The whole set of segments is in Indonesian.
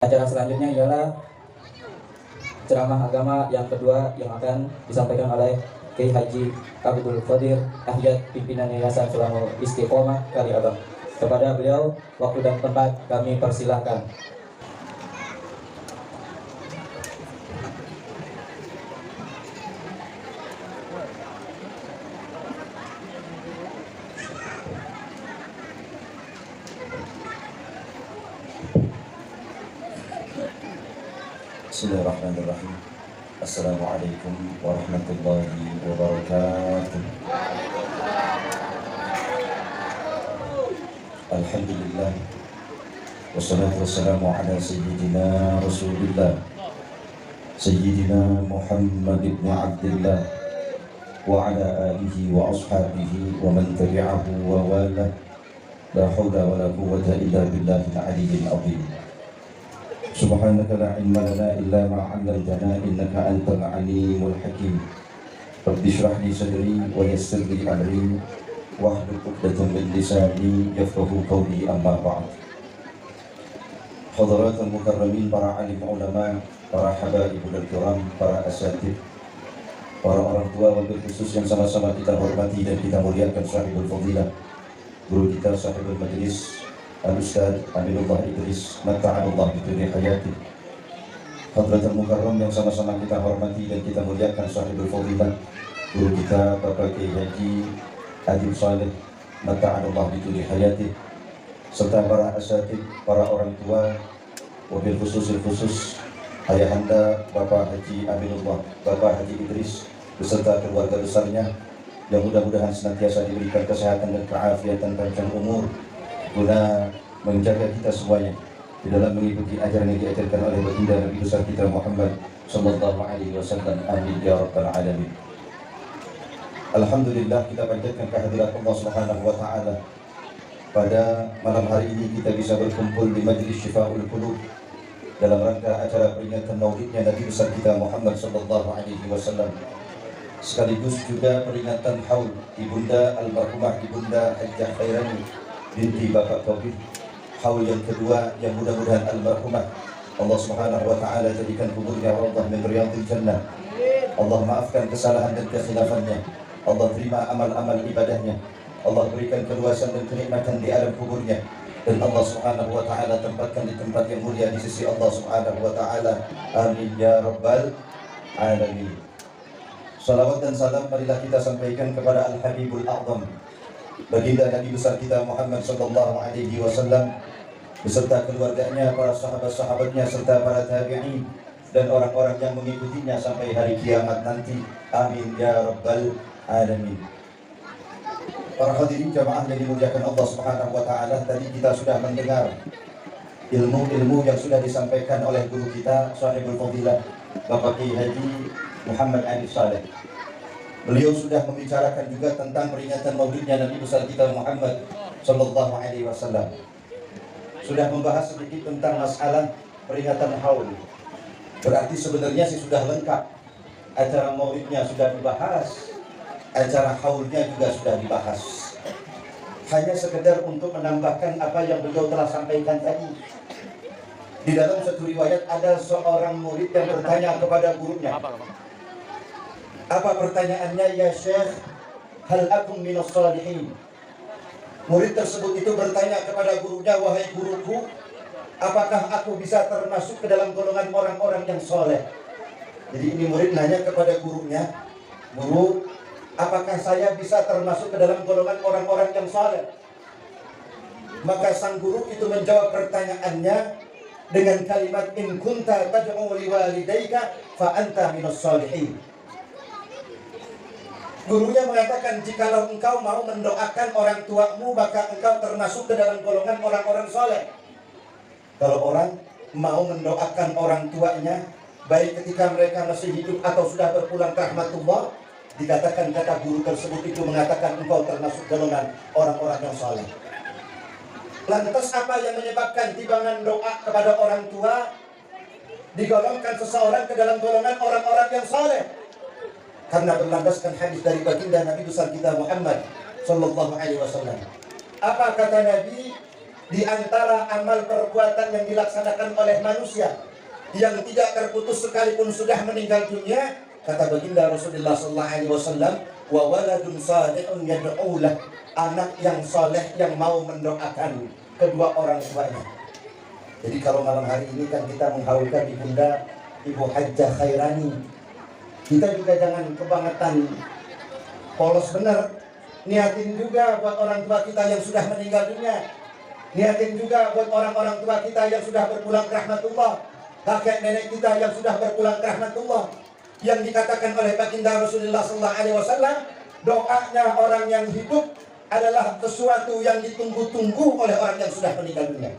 Acara selanjutnya ialah ceramah agama yang kedua yang akan disampaikan oleh Kiai Haji Abdul Qadir Ahyad, pimpinan Yayasan Sulamul Istiqomah Kali Abang. Kepada beliau, waktu dan tempat kami persilahkan. Bismillahirrahmanirrahim. Assalamualaikum warahmatullahi wabarakatuh. Alhamdulillah, wassalatu wassalamu ala sayyidina Rasulillah, Sayyidina Muhammad ibn Abdullah, wa ala alihi wa ashabihi wa man tabi'ahu wa wala. La hawla wa la quwwata illa billahil aliyyil azim. Subhanaka la ilma lana illa ma 'allamtana innaka antal alimul hakim. Rabbi shrah li sadri wa yassir li amri wahlul 'uqdatam min lisani yafqahu qawli, amma ba'd. Hadaratul mukarramin, para alim ulama, para habaibul kiram, para asatid, para orang tua, wabil khusus yang sama-sama kita hormati dan kita muliakan sahibul fadilah, guru kita sahibul majlis Al-Ustaz Aminullah Idris, mata'alullah biduni hayati. Hadratul Mukarram yang sama-sama kita hormati dan kita muliakan sahibul fadilah, guru kita Bapak Kiai Haji Adib Saleh, mata'alullah biduni hayati, serta para asatid, para orang tua, wabil khusus ayahanda Bapak Haji Aminullah, Bapak Haji Idris beserta keluarga besarnya, yang mudah-mudahan senantiasa diberikan kesehatan dan keafiatan panjang umur guna menjaga kita semuanya di dalam mengikuti ajaran yang diajarkan oleh baginda Nabi besar kita Muhammad sallallahu alaihi wasallam. Amin ya rabbal alamin. Alhamdulillah, kita panjatkan kehadirat Allah Subhanahu wa taala pada malam hari ini. Kita bisa berkumpul di Majlis Syifaul Qulub dalam rangka acara peringatan maulidnya Nabi besar kita Muhammad sallallahu alaihi wasallam, sekaligus juga peringatan haul ibunda almarhumah ibunda Hajjah Khairani binti Bapak Taufik, haul yang kedua yang mudah-mudahan almarhumah Allah Subhanahu wa taala jadikan kuburnya raudhah min riyadhil jannah. Allah maafkan kesalahan dan kekhilafannya, Allah terima amal-amal ibadahnya, Allah berikan keluasan dan kenikmatan di alam kuburnya, dan Allah Subhanahu wa taala tempatkan di tempat yang mulia di sisi Allah Subhanahu wa taala. Amin ya rabbal alamin. Salawat dan salam marilah kita sampaikan kepada Al-Habibul A'zam, baginda Nabi besar kita Muhammad sallallahu alaihi wasallam beserta keluarganya, para sahabat-sahabatnya, serta para tabi'in dan orang-orang yang mengikutinya sampai hari kiamat nanti. Amin ya rabbal alamin. Para hadirin jamaah yang dimuliakan Allah Subhanahu wa taala, tadi kita sudah mendengar ilmu-ilmu yang sudah disampaikan oleh guru kita sahibul fadilah Bapak Kiai Haji Muhammad Adib Saleh. Beliau sudah membicarakan juga tentang peringatan maulidnya Nabi besar kita Muhammad sallallahu alaihi wasallam. Sudah membahas sedikit tentang masalah peringatan haul. Berarti sebenarnya sih sudah lengkap. Acara maulidnya sudah dibahas, acara haulnya juga sudah dibahas. Hanya sekedar untuk menambahkan apa yang beliau telah sampaikan tadi. Di dalam satu riwayat ada seorang murid yang bertanya kepada gurunya. Apa pertanyaannya? Ya Syekh, hal akum minas salihin. Murid tersebut itu bertanya kepada gurunya, wahai guruku, apakah aku bisa termasuk ke dalam golongan orang-orang yang soleh? Jadi ini murid nanya kepada gurunya, guru, apakah saya bisa termasuk ke dalam golongan orang-orang yang soleh? Maka sang guru itu menjawab pertanyaannya dengan kalimat, in kunta tad'u liwalidayka fa anta minas salihin. Gurunya mengatakan, jikalau engkau mau mendoakan orang tuamu, maka engkau termasuk ke dalam golongan orang-orang soleh. Kalau orang mau mendoakan orang tuanya, baik ketika mereka masih hidup atau sudah berpulang ke rahmatullah, dikatakan kata guru tersebut itu mengatakan engkau termasuk golongan orang-orang yang soleh. Lantas apa yang menyebabkan timbangan doa kepada orang tua digolongkan seseorang ke dalam golongan orang-orang yang soleh? Karena berlandaskan hadis dari baginda Nabi besar kita Muhammad sallallahu alaihi wasallam. Apa kata Nabi? di antara amal perbuatan yang dilaksanakan oleh manusia yang tidak terputus sekalipun sudah meninggal dunia, kata baginda Rasulullah SAW, wa waladun salihun yad'ulah, anak yang soleh yang mau mendoakan kedua orang tuanya. Jadi kalau malam hari ini kan kita menghaulkan ibunda Ibu Hajjah Khairani, kita juga jangan kebangetan polos bener. Niatin juga buat orang tua kita yang sudah meninggal dunia. Niatin juga buat orang-orang tua kita yang sudah berpulang ke rahmatullah, kakek nenek kita yang sudah berpulang ke rahmatullah. Yang dikatakan oleh baginda Rasulullah SAW, doanya orang yang hidup adalah sesuatu yang ditunggu-tunggu oleh orang yang sudah meninggal dunia.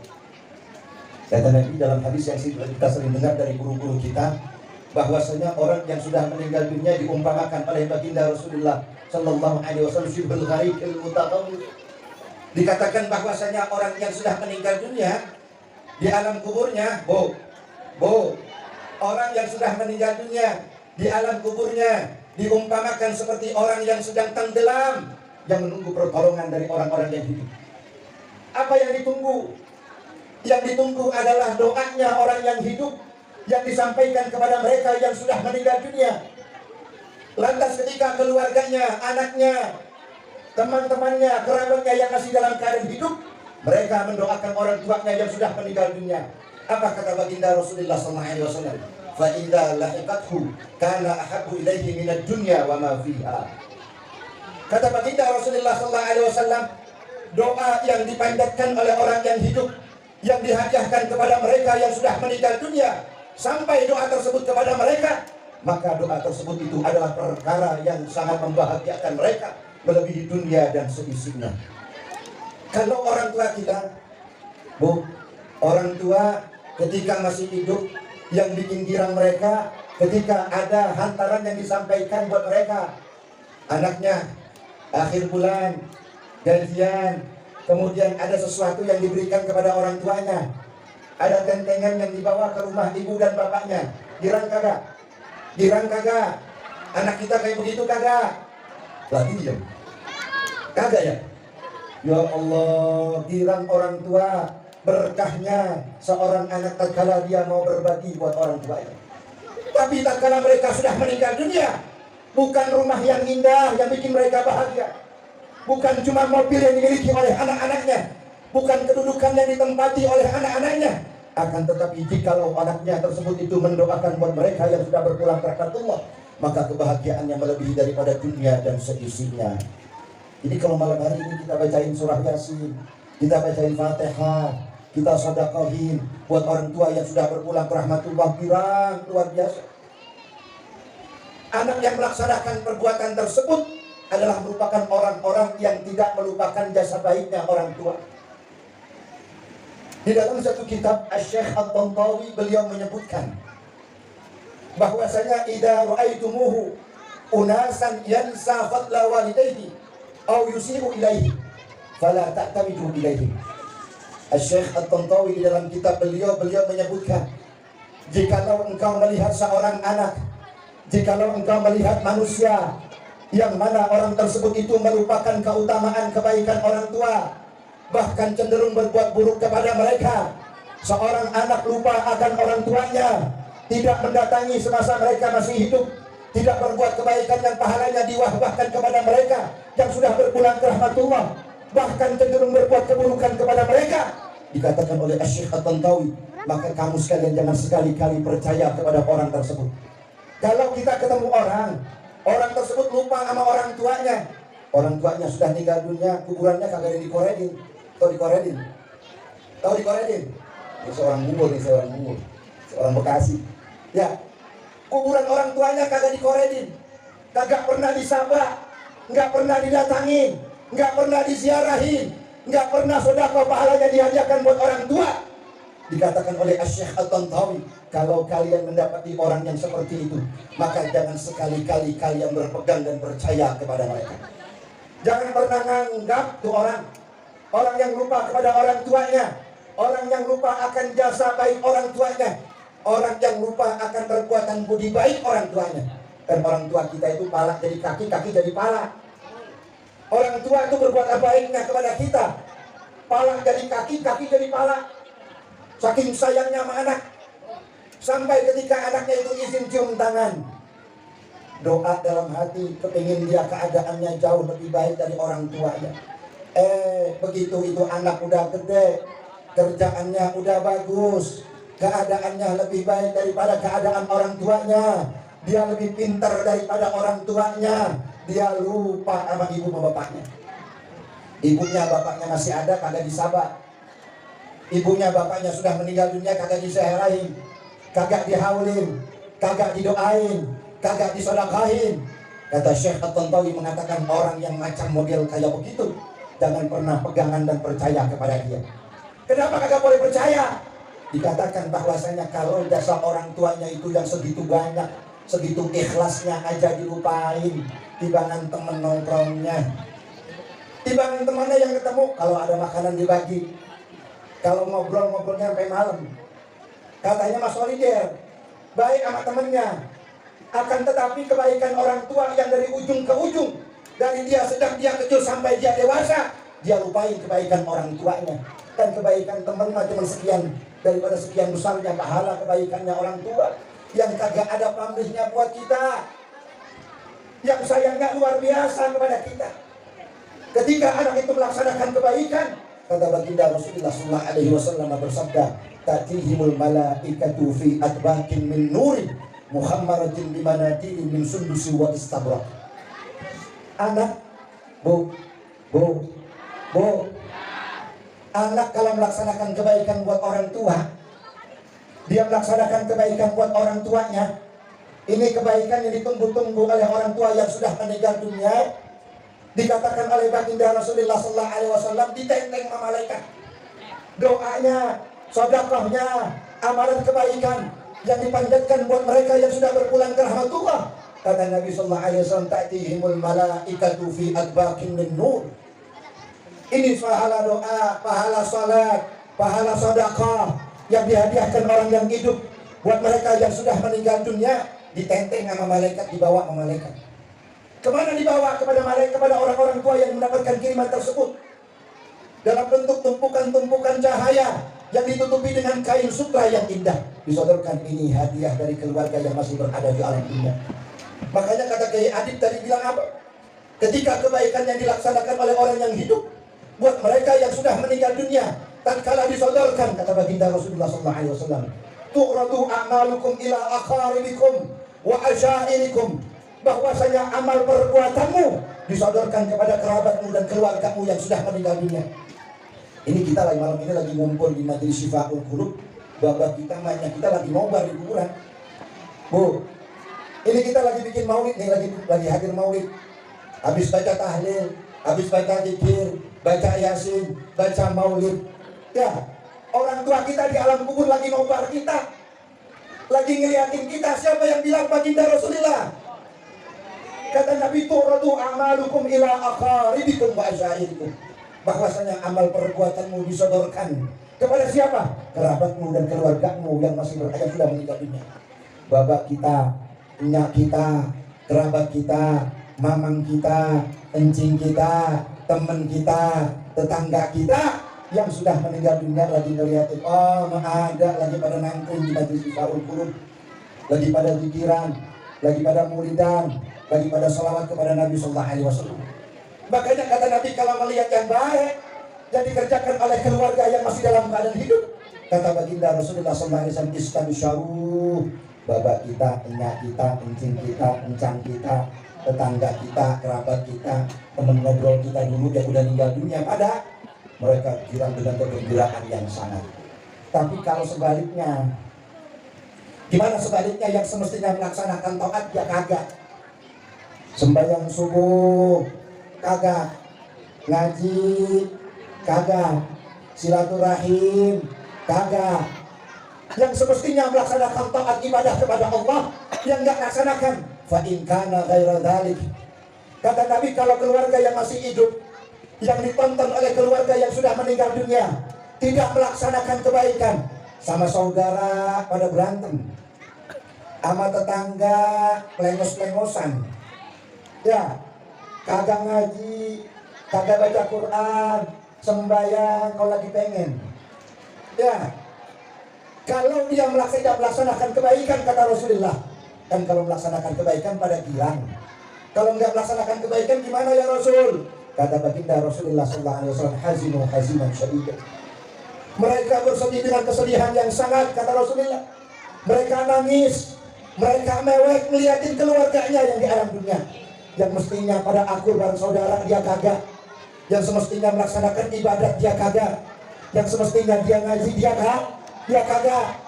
Kata Nabi dalam hadis yang kita sering dengar dari guru-guru kita, bahwasanya orang yang sudah meninggal dunia diumpamakan oleh baginda Rasulullah SAW syibhul gharikil mutaqawwil. Dikatakan bahwasanya orang yang sudah meninggal dunia di alam kuburnya, orang yang sudah meninggal dunia di alam kuburnya diumpamakan seperti orang yang sedang tenggelam yang menunggu pertolongan dari orang-orang yang hidup. Apa yang ditunggu? Yang ditunggu adalah doanya orang yang hidup yang disampaikan kepada mereka yang sudah meninggal dunia. Lantas ketika keluarganya, anaknya, teman-temannya, kerabatnya yang masih dalam keadaan hidup, mereka mendoakan orang tuanya yang sudah meninggal dunia. Apa kata baginda Rasulullah SAW? Fa idza lahiqathu kana ahabbu ilaihi minad dunya wa ma fiha. Kata baginda Rasulullah SAW, doa yang dipanjatkan oleh orang yang hidup yang dihadiahkan kepada mereka yang sudah meninggal dunia, sampai doa tersebut kepada mereka, maka doa tersebut itu adalah perkara yang sangat membahagiakan mereka melebihi dunia dan seisinya. Kalau orang tua kita, orang tua ketika masih hidup, yang bikin girang mereka ketika ada hantaran yang disampaikan buat mereka, anaknya akhir bulan gajian, kemudian ada sesuatu yang diberikan kepada orang tuanya, ada tentengan yang dibawa ke rumah ibu dan bapaknya, girang kagak? Girang kagak? Anak kita kayak begitu kagak? Lagi diam. Kagak ya? Ya Allah, girang orang tua, berkahnya seorang anak tatkala dia mau berbagi buat orang tuanya. Tapi tatkala mereka sudah meninggal dunia, bukan rumah yang indah yang bikin mereka bahagia, bukan cuma mobil yang dimiliki oleh anak-anaknya, bukan kedudukan yang ditempati oleh anak-anaknya, akan tetapi jikalau anaknya tersebut itu mendoakan buat mereka yang sudah berpulang ke rahmatullah, maka kebahagiaannya melebihi daripada dunia dan seisinya. Jadi kalau malam hari ini kita bacain surah Yasin, kita bacain Fatihah, kita sedekahin buat orang tua yang sudah berpulang ke rahmatullah, girang luar biasa. Anak yang melaksanakan perbuatan tersebut adalah merupakan orang-orang yang tidak melupakan jasa baiknya orang tua. Di dalam satu kitab Asy-Syaikh At-Tantawi beliau menyebutkan bahwasanya idza ra'aitumuhu unasan yansa fadla walidayhi aw yusiru ilaihi fala ta'tamidu ilaihi. Asy-Syaikh At-Tantawi di dalam kitab beliau menyebutkan, jikalau engkau melihat seorang anak, jikalau engkau melihat manusia yang mana orang tersebut itu merupakan keutamaan kebaikan orang tua, bahkan cenderung berbuat buruk kepada mereka, seorang anak lupa akan orang tuanya, tidak mendatangi semasa mereka masih hidup, tidak berbuat kebaikan yang pahalanya diwahbahkan kepada mereka yang sudah berpulang ke rahmatullah, bahkan cenderung berbuat keburukan kepada mereka, dikatakan oleh Asy-Syaikh At-Tantawi, maka kamu sekalian jangan sekali-kali percaya kepada orang tersebut. Kalau kita ketemu orang tersebut lupa sama orang tuanya sudah meninggal dunia, kuburannya kagak ada dikoredin. Tahu dikoredin? Ini seorang mungul, seorang Bekasi. Ya, kuburan orang tuanya kagak dikoredin, kagak pernah disabak, nggak pernah didatangin, nggak pernah diziarahin, nggak pernah sedekah pahalanya dihadiahkan buat orang tua. Dikatakan oleh Asy-Syaikh At-Tantawi, kalau kalian mendapati orang yang seperti itu, maka jangan sekali-kali kalian berpegang dan percaya kepada mereka. Jangan pernah menganggap tuh orang yang lupa kepada orang tuanya, orang yang lupa akan jasa baik orang tuanya, orang yang lupa akan perbuatan budi baik orang tuanya. Dan orang tua kita itu pala jadi kaki, kaki jadi pala. Orang tua itu berbuat baiknya kepada kita, pala jadi kaki, kaki jadi pala. Saking sayangnya sama anak. Sampai ketika anaknya itu izin cium tangan, doa dalam hati kepingin dia keadaannya jauh lebih baik dari orang tuanya. Begitu itu anak udah gede, kerjaannya udah bagus, keadaannya lebih baik daripada keadaan orang tuanya, dia lebih pintar daripada orang tuanya, dia lupa sama ibu sama bapaknya. Ibunya bapaknya masih ada, kagak disabar. Ibunya bapaknya sudah meninggal dunia, kagak diseherain, kagak dihaulin, kagak didoain, kagak disodakain. Kata Syekh At-Tantawi mengatakan orang yang macam model kayak begitu jangan pernah pegangan dan percaya kepada dia. Kenapa kagak boleh percaya? Dikatakan bahwasanya kalau jasa orang tuanya itu yang segitu banyak, segitu ikhlasnya aja dilupain, timbangan temen nongkrongnya, timbangan temannya yang ketemu kalau ada makanan dibagi, kalau ngobrolnya sampai malam. Katanya Mas Solider baik sama temennya, akan tetapi kebaikan orang tua yang dari ujung ke ujung, dari dia sedang dia kecil sampai dia dewasa, dia lupain kebaikan orang tuanya. Dan kebaikan teman cuma sekian daripada sekian besarnya pahala kebaikannya orang tua yang kagak ada pamrihnya buat kita, yang sayangnya luar biasa kepada kita. Ketika anak itu melaksanakan kebaikan, kata baginda Rasulullah SAW bersabda, tatihimul malaikatu fi atbakin min nuri muhammaratin bimanadili min sundusi wa istabrak. Anak, bu, anak kalau melaksanakan kebaikan buat orang tua, dia melaksanakan kebaikan buat orang tuanya. Ini kebaikan yang ditunggu-tunggu oleh orang tua yang sudah meninggal dunia. Dikatakan oleh baginda Rasulullah SAW, ditenteng sama malaikat. Doanya, sedekahnya, amalan kebaikan yang dipanjatkan buat mereka yang sudah berpulang ke rahmatullah. Kata Nabi SAW, ta'tihimul malaikatu fi adbakin min nur. Ini pahala doa, pahala salat, pahala sedekah yang dihadiahkan orang yang hidup buat mereka yang sudah meninggal dunia, ditenteng sama malaikat, dibawa sama malaikat. Kemana dibawa? Kepada malaikat, kepada orang-orang tua yang mendapatkan kiriman tersebut dalam bentuk tumpukan-tumpukan cahaya yang ditutupi dengan kain sutra yang indah. Disodorkan, ini hadiah dari keluarga yang masih berada di alam dunia. Makanya kata Kiai Adib tadi bilang apa? Ketika kebaikan yang dilaksanakan oleh orang yang hidup buat mereka yang sudah meninggal dunia, tatkala disodorkan, kata baginda Rasulullah SAW, tu'radu a'malukum ila aqaribikum wa asyairikum, bahwasanya amal perbuatanmu disodorkan kepada kerabatmu dan keluargamu yang sudah meninggal dunia. Ini kita lagi malam ini lagi ngumpul di Majelis Syifaul Qulub. Bapak kita banyak, kita lagi nobar di kuburan. Bu, ini kita lagi bikin maulid nih, lagi hadir maulid. Habis baca tahlil, habis baca zikir, baca yasin, baca maulid. Ya, orang tua kita di alam kubur lagi nobar kita, lagi ngeliatin kita. Siapa yang bilang? Baginda Rasulullah. Kata Nabi, tu'radu a'malukum ila aqaribikum wa asyairikum, bahwasanya amal perbuatanmu disodorkan kepada siapa? Kerabatmu dan keluargamu yang masih berada sudah meninggal dunia. Bapak kita, nyak kita, kerabat kita, mamang kita, encing kita, teman kita, tetangga kita yang sudah meninggal dunia lagi ngeliatin, oh ada lagi pada nangkring di Majelis Syifaul Qulub, lagi pada pikiran, lagi pada muridan, lagi pada salawat kepada Nabi SAW. Makanya kata Nabi, kalau melihat yang baik yang dikerjakan oleh keluarga yang masih dalam keadaan hidup, kata baginda Rasulullah SAW, istabsyaru, bapak kita, enyak kita, encing kita, encang kita, tetangga kita, kerabat kita, teman ngobrol kita dulu yang udah meninggal dunia, pada mereka girang dengan kegembiraan yang sangat. Tapi kalau sebaliknya, gimana sebaliknya? Yang semestinya melaksanakan taat ya kagak, sembahyang subuh kagak, ngaji kagak, silaturahim kagak. Yang semestinya melaksanakan taat ibadah kepada Allah yang enggak laksanakan, fa in kana ghaira dzalik. Kata Nabi, kalau keluarga yang masih hidup yang ditonton oleh keluarga yang sudah meninggal dunia tidak melaksanakan kebaikan, sama saudara pada berantem, sama tetangga pelengos-pelengosan, ya kagak ngaji, kagak baca Quran, sembahyang kau lagi pengen. Ya, kalau dia melaksanakan kebaikan kata Rasulullah, kan kalau melaksanakan kebaikan pada gilang. Kalau nggak melaksanakan kebaikan gimana ya Rasul? Kata baginda Rasulullah SAW, hazinu hazinan syadidan. Mereka bersedih dengan kesedihan yang sangat, kata Rasulullah. Mereka nangis, mereka mewek melihatin keluarganya yang di alam dunia, yang mestinya pada akur bareng saudara dia kagak, yang semestinya melaksanakan ibadat dia kagak, yang semestinya dia ngaji dia kagak.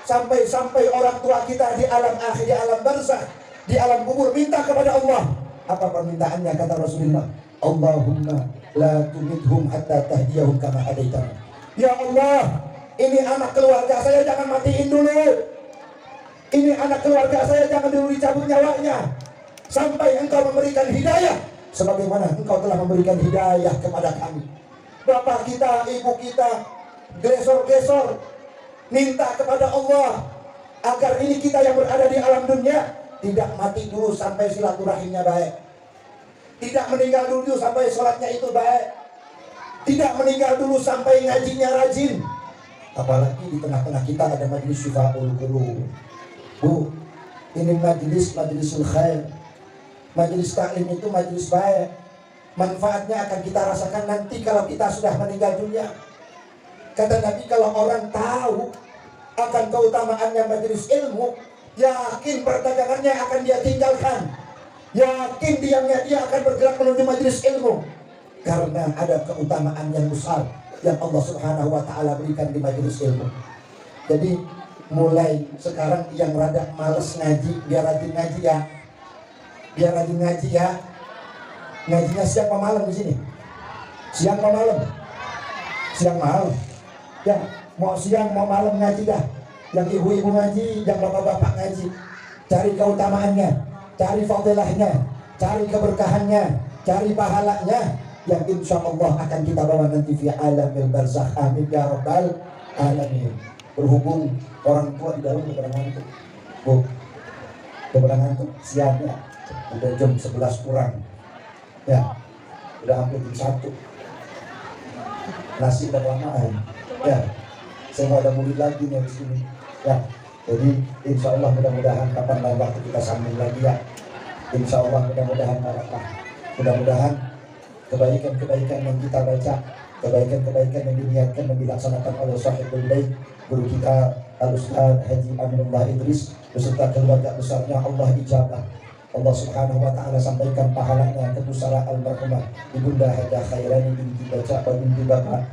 Sampai orang tua kita di alam akhir, di alam barzakh, di alam kubur minta kepada Allah. Apa permintaannya kata Rasulullah? Allahumma la tumidhum hatta tahdiyahum kama hadaitana. Ya Allah, ini anak keluarga saya jangan matiin dulu. Ini anak keluarga saya jangan dulu dicabut nyawanya sampai engkau memberikan hidayah sebagaimana engkau telah memberikan hidayah kepada kami. Bapak kita, ibu kita gesor-gesor minta kepada Allah agar ini kita yang berada di alam dunia tidak mati dulu sampai silaturahimnya baik, tidak meninggal dulu sampai sholatnya itu baik, tidak meninggal dulu sampai ngajinya rajin. Apalagi di tengah-tengah kita ada majelis Syifaul Qulub. Bu, ini majelisul khair, majelis taklim itu majelis baik. Manfaatnya akan kita rasakan nanti kalau kita sudah meninggal dunia. Kata Nabi, kalau orang tahu akan keutamaannya majelis ilmu, yakin perdagangannya akan dia tinggalkan, yakin diamnya dia akan bergerak menuju majelis ilmu, karena ada keutamaan yang besar yang Allah Subhanahu wa Ta'ala berikan di majelis ilmu. Jadi mulai sekarang yang rada males ngaji, biar rajin ngaji ya, biar rajin ngaji ya. Ngajinya siang apa malam di sini? Siang apa malam? Siang malam. Ya, mau siang mau malam ngaji dah. Yang ibu-ibu ngaji, yang bapak-bapak ngaji. Cari keutamaannya, cari fadilahnya, cari keberkahannya, cari pahalanya, yang insya Allah akan kita bawa nanti fi alamil barzakh. Amin ya rabbal alamin. Berhubung orang tua di dalam kepada ngantuk, bu, kepada ngantuk siangnya udah jam 11 kurang, ya udah hampir jam 1, nasi udah kelamaan, ya saya mau ada murid lagi nih di sini, ya jadi insya Allah mudah-mudahan kapan lain waktu kita sambung lagi ya, insya Allah mudah-mudahan barakah, mudah-mudahan kebaikan-kebaikan yang kita baca, kebaikan-kebaikan yang diniatkan dan dilaksanakan oleh sahibul bait guru kita Al-Ustaz Haji Aminullah Idris beserta keluarga besarnya Allah ijabah. Allah Subhanahu wa Ta'ala sampaikan pahalanya ke pusara almarhumah Ibunda Hajah Khairani binti Baca binti Bapak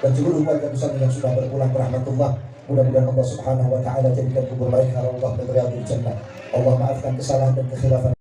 dan seluruh keluarga besar yang sudah berpulang berahmatullah. Mudah-mudahan Allah Subhanahu wa Ta'ala jadikan kubur mereka Allah dan riyadul jannah. Allah maafkan kesalahan dan kekhilafan